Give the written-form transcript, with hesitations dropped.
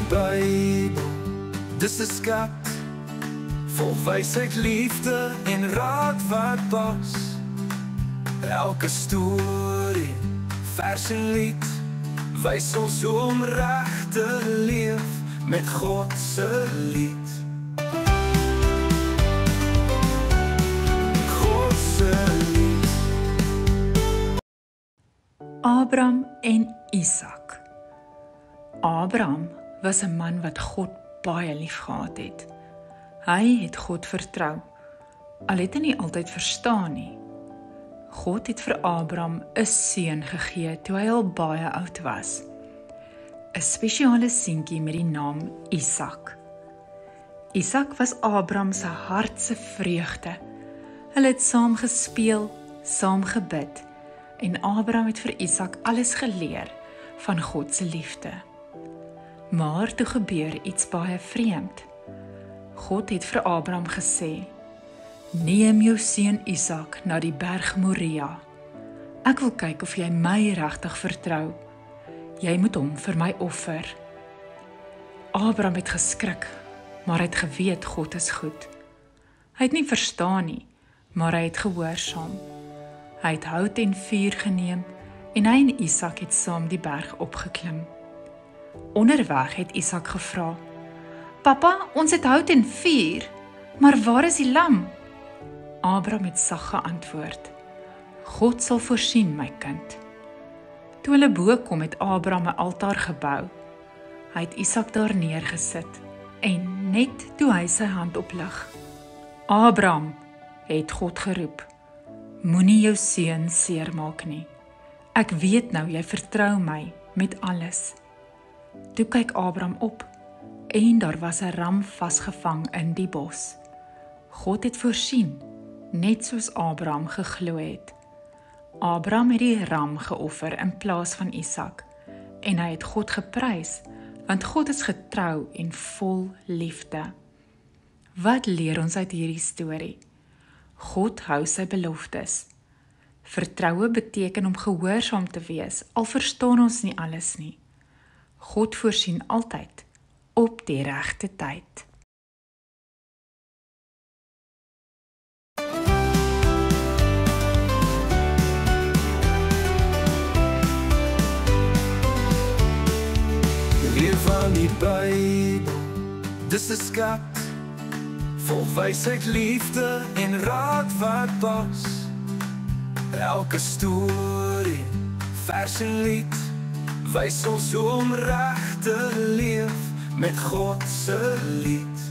Bybel, dis 'n skat vol wysheid, liefde en raad wat pas. Elke storie, vers en lied wys ons hoe om reg te leef met God se lied. God se lied. Abraham en Isak. Abraham was 'n man wat God baie lief gehad het. Hy het God vertrou, al het hy nie altyd verstaan nie. God het vir Abraham 'n seun gegee toe hy al baie oud was. 'n Spesiale seentjie met die naam Isak. Isak was Abraham se hart se vreugde. Hulle het saam gespeel, saam gebid, en Abraham het vir Isak alles geleer van God se liefde. Maar toe gebeur iets baie vreemd. God het vir Abraham gesê: "Neem jou seun Isak na die berg Moria. Ek wil kyk of jy my regtig vertrou. Jy moet hom vir my offer." Abraham het geskrik, maar hy het geweet God is goed. Hy het nie verstaan nie, maar hy het gehoorsaam. Hy het hout en vuur geneem en hy en Isak het saam die berg opgeklim. Onderweg het Isak gevra: "Pappa, ons het hout en vuur, maar waar is die lam?" Abraham het sag geantwoord: "God sal voorsien, my kind." Toe hulle bo kom, het Abraham 'n altaar gebou. Hy het Isak daar neergesit en net toe hy sy hand oplig, "Abraham," het God geroep, "moenie jou seun seermaak nie. Ek weet nou jy vertrou my met alles." Toe kyk Abraham op en daar was 'n ram vasgevang in die bos. God het voorsien, net soos Abraham geglo het. Abraham het die ram geoffer in plaas van Isak en hy het God geprys, want God is getrou en vol liefde. Wat leer ons uit hierdie storie? God hou sy beloftes. Vertroue beteken om gehoorsaam te wees, al verstaan ons nie alles nie. God voorsien altyd op die regte tyd. Leer van die Bybel, dis 'n skat vol wysheid, liefde en raad wat pas. Elke storie, vers en lied wys ons hoe om reg te leef met God se lied.